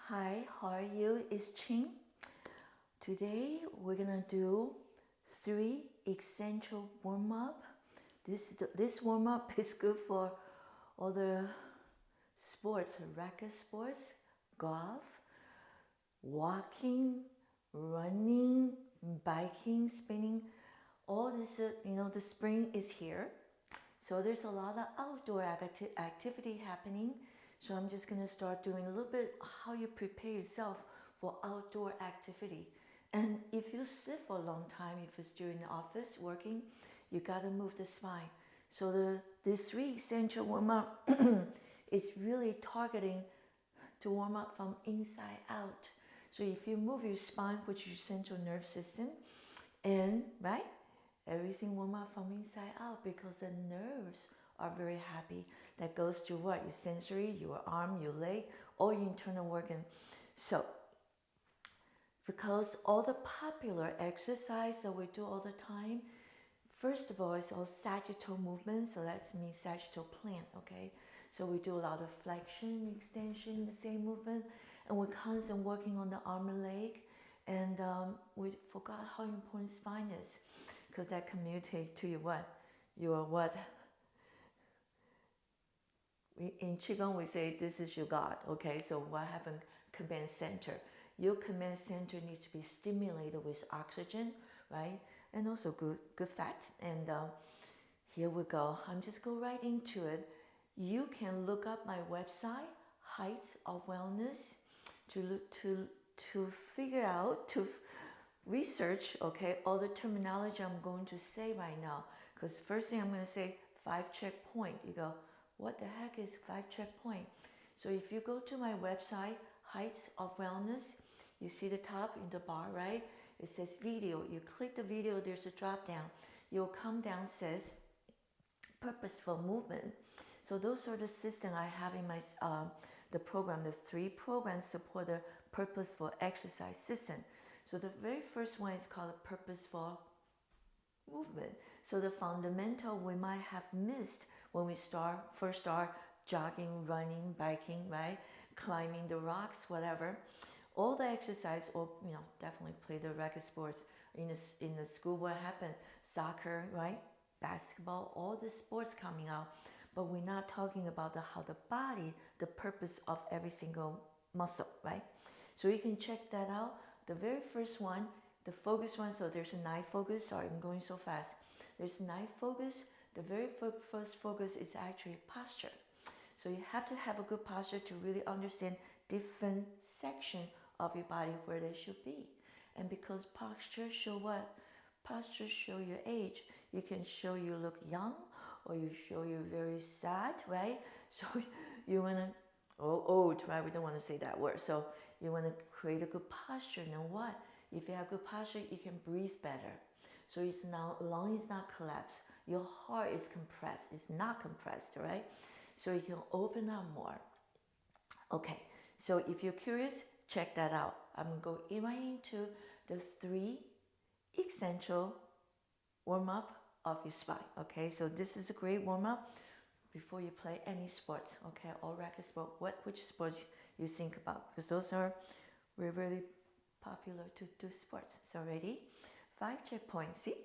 Hi, how are you? It's Ching. Today we're gonna do three essential warm up. This warm up is good for all the sports, racket sports, golf, walking, running, biking, spinning. All this, the spring is here. So there's a lot of outdoor activity happening. So I'm just gonna start doing a little bit how you prepare yourself for outdoor activity. And if you sit for a long time, if it's during the office working, you gotta move the spine. So this three essential warm up is really targeting to warm up from inside out. So if you move your spine, which is your central nerve system, and right, everything warm up from inside out because the nerves are very happy. That goes to what? Your sensory, your arm, your leg, all your internal organ. So because all the popular exercise that we do all the time, first of all, it's all sagittal movement, so that means sagittal plant, okay? So we do a lot of flexion, extension, the same movement, and we're constantly working on the arm and leg, and we forgot how important spine is, because that communicates to you what? You are what? In Qigong, we say this is your God, okay? So what happened? Command center. Your command center needs to be stimulated with oxygen, right? And also good fat. And here we go. I'm just go right into it. You can look up my website, Heights of Wellness, to figure out, to research, okay, all the terminology I'm going to say right now. Because first thing I'm going to say, 5 checkpoint. You go, what the heck is 5 checkpoint? So if you go to my website, Heights of Wellness, you see the top in the bar, right? It says video. You click the video, there's a drop down. You'll come down, says purposeful movement. So those are the system I have in my the program. The 3 programs support the purposeful exercise system. So the very first one is called a purposeful movement. So the fundamental we might have missed when we first start jogging, running, biking, right? Climbing the rocks, whatever. All the exercise, or definitely play the racket sports in the school. What happened? Soccer, right? Basketball, all the sports coming out. But we're not talking about how the body, the purpose of every single muscle, right? So you can check that out. The very first one, the focus one, so there's a 9 focus. Sorry, I'm going so fast. There's 9 focus. The very first focus is actually posture. So you have to have a good posture to really understand different section of your body where they should be. And because posture show what? Posture show your age. You can show you look young, or you show you very sad, right? So you want to, old, right? We don't want to say that word. So you want to create a good posture. And then what? If you have good posture, you can breathe better. So it's now, lung is not collapsed. Your heart is compressed. It's not compressed, right? So you can open up more. Okay, so if you're curious, check that out. I'm going to go right into the 3 essential warm-up of your spine. Okay, so this is a great warm-up before you play any sports, okay, or racket sport, which sport you think about, because those are really popular to do sports. So ready? 5 checkpoints, see?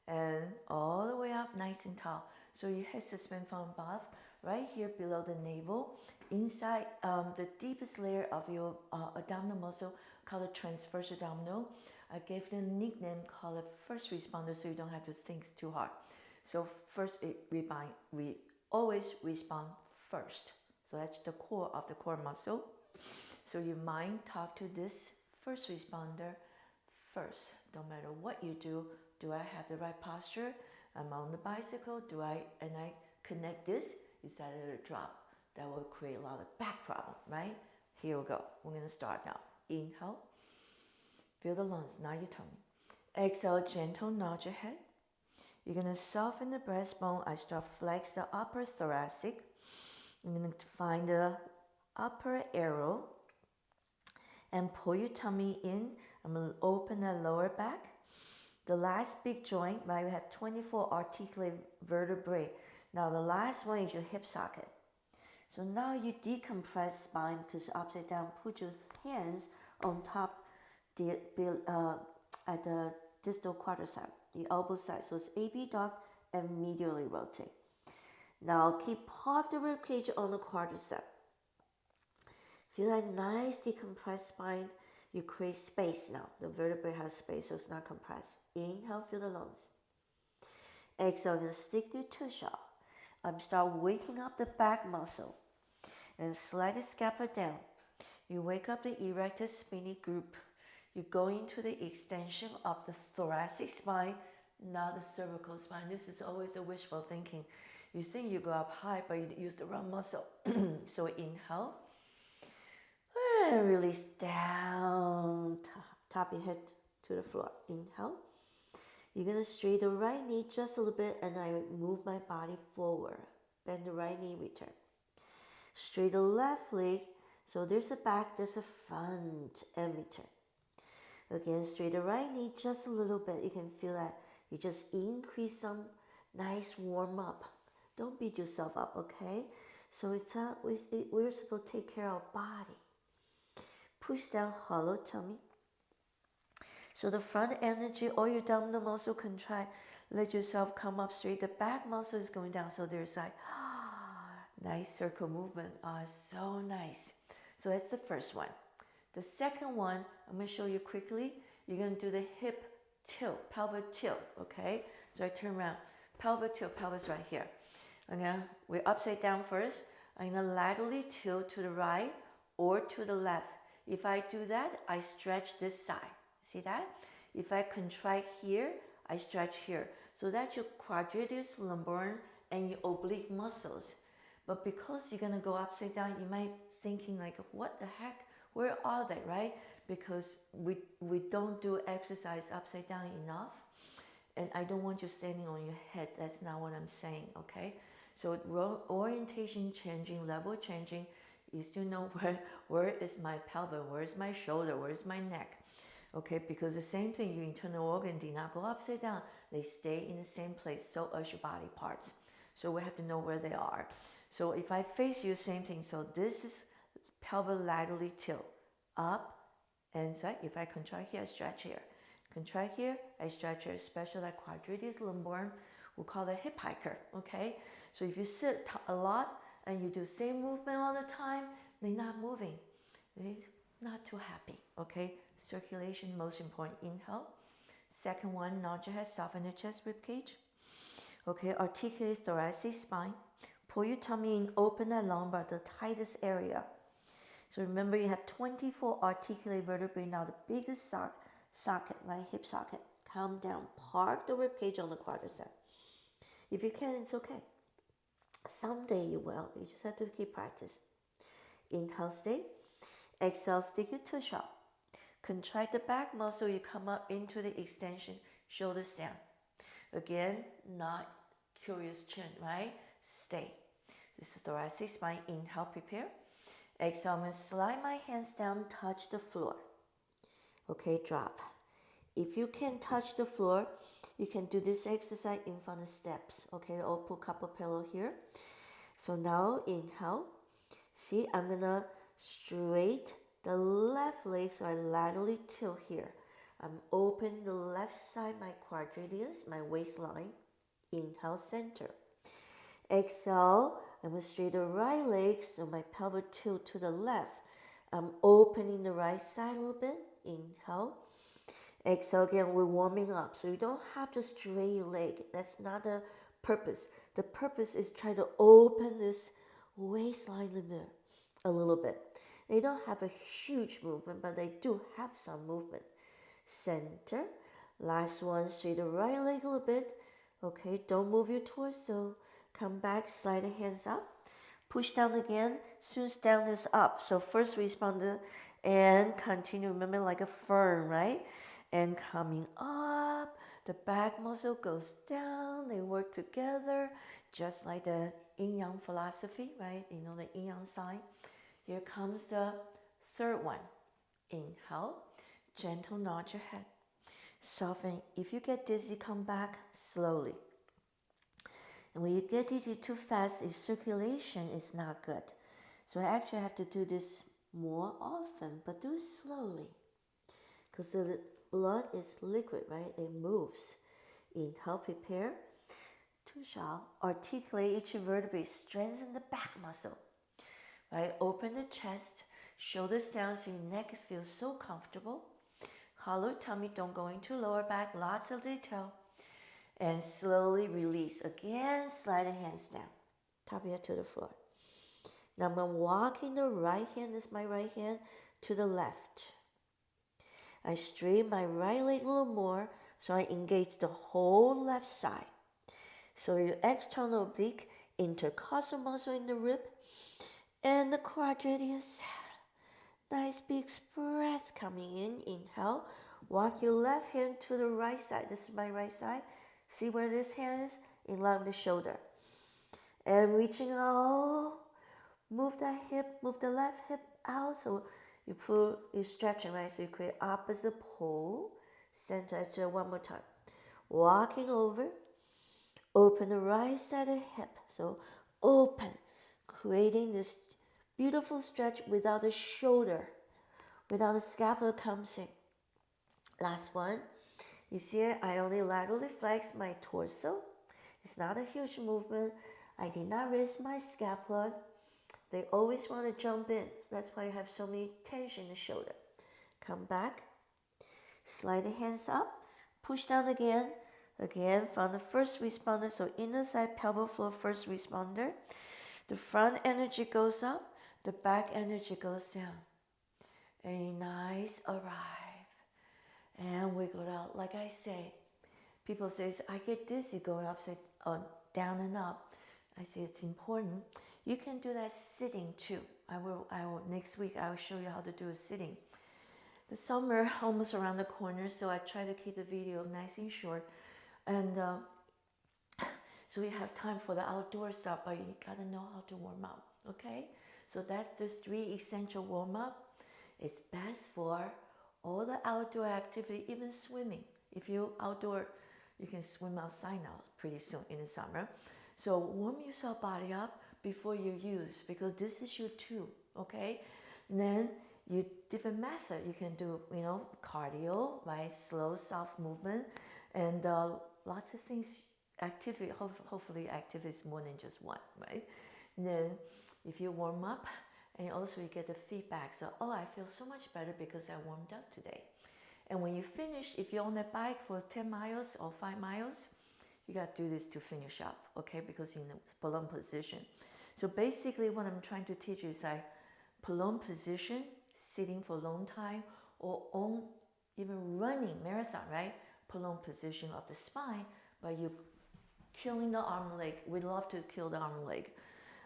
And all the way up nice and tall. So your head suspend from above, right here below the navel, inside the deepest layer of your abdominal muscle called the transverse abdominal. I gave them a nickname called it first responder, so you don't have to think too hard. So first, we always respond first. So that's the core of the core muscle. So your mind talk to this first responder first. No matter what you do I have the right posture? I'm on the bicycle. I connect this? Is that a drop? That will create a lot of back problem, right? Here we go. We're going to start now. Inhale. Feel the lungs, not your tummy. Exhale, gentle nod your head. You're going to soften the breastbone. I start flex the upper thoracic. You're going to find the upper arrow and pull your tummy in. I'm going to open the lower back. The last big joint, right, we have 24 articulated vertebrae. Now the last one is your hip socket. So now you decompress spine because upside down. Put your hands on top at the distal quadricep, the elbow side. So it's AB dog and medially rotate. Now keep park the rib cage on the quadricep. Feel that nice decompressed spine. You create space now. The vertebrae has space, so it's not compressed. Inhale, feel the lungs. Exhale, I'm going to stick your tush out. Start waking up the back muscle. And slightly scapula down. You wake up the erector spinae group. You go into the extension of the thoracic spine, not the cervical spine. This is always the wishful thinking. You think you go up high, but you use the wrong muscle. So inhale. And release down, top your head to the floor. Inhale. You're going to straighten the right knee just a little bit, and I move my body forward. Bend the right knee, return. Straighten the left leg. So there's a back, there's a front, and return. Again, straighten the right knee just a little bit. You can feel that. You just increase some nice warm up. Don't beat yourself up, okay? So we're supposed to take care of our body. Push down, hollow tummy. So the front energy, all your abdominal muscle contract. Let yourself come up straight. The back muscle is going down. So there's like, nice circle movement. So nice. So that's the first one. The second one, I'm going to show you quickly. You're going to do the hip tilt, pelvic tilt, okay? So I turn around. Pelvic tilt, pelvis right here. Okay, we're upside down first. I'm going to laterally tilt to the right or to the left. If I do that, I stretch this side. See that? If I contract here, I stretch here. So that's your quadratus lumbar and your oblique muscles. But because you're going to go upside down, you might thinking like, what the heck? Where are they, right? Because we don't do exercise upside down enough. And I don't want you standing on your head. That's not what I'm saying, okay? So orientation changing, level changing, you still know where is my pelvis, where is my shoulder, where is my neck. Okay, because the same thing, your internal organ did not go upside down. They stay in the same place, so as your body parts. So we have to know where they are. So if I face you, same thing. So this is pelvic laterally tilt, up and side. If I contract here, I stretch here. Contract here, I stretch here, especially like quadratus lumbar. We'll call it hip hiker, okay? So if you sit a lot and you do same movement all the time, they're not moving. They're not too happy, okay? Circulation, most important. Inhale. Second one, nod your head, soften the chest, rib cage. Okay, articulate thoracic spine. Pull your tummy in, open that lumbar, the tightest area. So remember, you have 24 articulated vertebrae. Now the biggest socket, right, hip socket. Calm down. Park the rib cage on the quadricep. If you can, it's okay. Someday you will. You just have to keep practice. Inhale, stay. Exhale, stick your tush out. Contract the back muscle. You come up into the extension. Shoulders down. Again, not curious chin, right? Stay. This is thoracic spine. Inhale, prepare. Exhale, I'm going to slide my hands down, touch the floor. Okay, drop. If you can touch the floor, you can do this exercise in front of steps. Okay, I'll put a couple pillow here. So now, inhale. See, I'm going to straight the left leg, so I laterally tilt here. I'm open the left side, my quadratus, my waistline. Inhale, center. Exhale, I'm going to straighten the right leg, so my pelvic tilt to the left. I'm opening the right side a little bit. Inhale. Exhale again, we're warming up. So you don't have to straighten your leg. That's not the purpose. The purpose is try to open this waistline limit a little bit. They don't have a huge movement, but they do have some movement. Center. Last one, straighten the right leg a little bit. Okay, don't move your torso. Come back, slide the hands up. Push down again. Soon as down is up. So first respond and continue. Remember, like a fern, right? And coming up, the back muscle goes down. They work together, just like the yin-yang philosophy, right? You know, the yin-yang sign. Here comes the third one. Inhale. Gentle nod your head. Soften. If you get dizzy, come back slowly. And when you get dizzy too fast, your circulation is not good. So I actually have to do this more often, but do it slowly. Because the blood is liquid, right? It moves. Inhale, prepare. Thorughout. Articulate each vertebrae. Strengthen the back muscle. Right? Open the chest. Shoulders down so your neck feels so comfortable. Hollow tummy. Don't go into lower back. Lots of detail. And slowly release. Again, slide the hands down. Top of your head to the floor. Now I'm walking the right hand, this is my right hand, to the left. I straighten my right leg a little more, so I engage the whole left side. So your external oblique, intercostal muscle in the rib, and the quadratus. Nice big breath coming in. Inhale. Walk your left hand to the right side. This is my right side. See where this hand is? In line with the shoulder. And reaching out. Move that hip, move the left hip out. So you're stretching, right? So you create opposite pole. Center. One more time. Walking over. Open the right side of the hip. So open. Creating this beautiful stretch without the shoulder. Without the scapula comes in. Last one. You see it? I only laterally flex my torso. It's not a huge movement. I did not raise my scapula. They always want to jump in. So that's why you have so many tension in the shoulder. Come back. Slide the hands up. Push down again. Again from the first responder. So inner thigh, pelvic floor, first responder. The front energy goes up. The back energy goes down. A nice arrive. And wiggle it out. Like I say, people say, I get dizzy going upside down and up. I say it's important. You can do that sitting too. I will next week I will show you how to do a sitting. The summer almost around the corner, so I try to keep the video nice and short. And so we have time for the outdoor stuff, but you gotta know how to warm up, okay? So that's the 3 essential warm-up. It's best for all the outdoor activity, even swimming. If you're outdoor, you can swim outside now pretty soon in the summer. So warm yourself body up before you use, because this is your tube, okay? And then you different method. You can do, cardio, right? Slow, soft movement, and lots of things, activity, hopefully activity is more than just one, right? And then if you warm up, and also you get the feedback, so, I feel so much better because I warmed up today. And when you finish, if you're on a bike for 10 miles or 5 miles, you got to do this to finish up, okay? Because you're in a prolonged position. So basically what I'm trying to teach you is like prolonged position, sitting for a long time, or on even running marathon, right? Prolonged position of the spine, but you killing the arm and leg. We love to kill the arm and leg.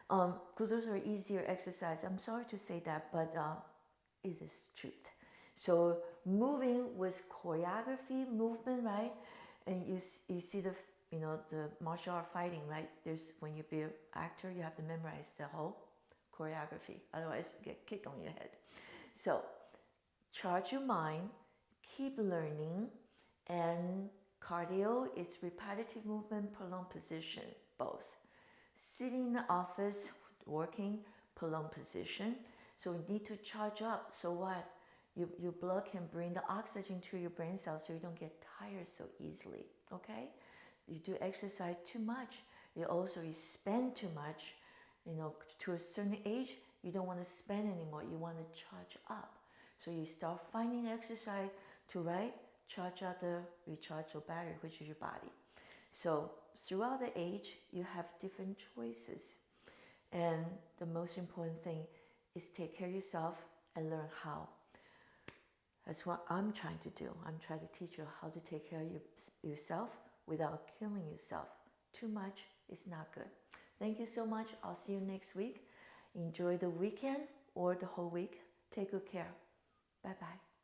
Because those are easier exercise. I'm sorry to say that, but it is truth. So moving with choreography, movement, right? And you see the martial art fighting, right? There's when you be an actor, you have to memorize the whole choreography. Otherwise, you get kicked on your head. So charge your mind, keep learning, and cardio is repetitive movement, prolonged position, both. Sitting in the office, working, prolonged position. So you need to charge up. So what? Your blood can bring the oxygen to your brain cells so you don't get tired so easily, okay? You do exercise too much. You spend too much. To a certain age, you don't want to spend anymore. You want to charge up. So you start finding exercise to, recharge your battery, which is your body. So throughout the age, you have different choices. And the most important thing is take care of yourself and learn how. That's what I'm trying to do. I'm trying to teach you how to take care of yourself without killing yourself. Too much is not good. Thank you so much. I'll see you next week. Enjoy the weekend or the whole week. Take good care. Bye-bye.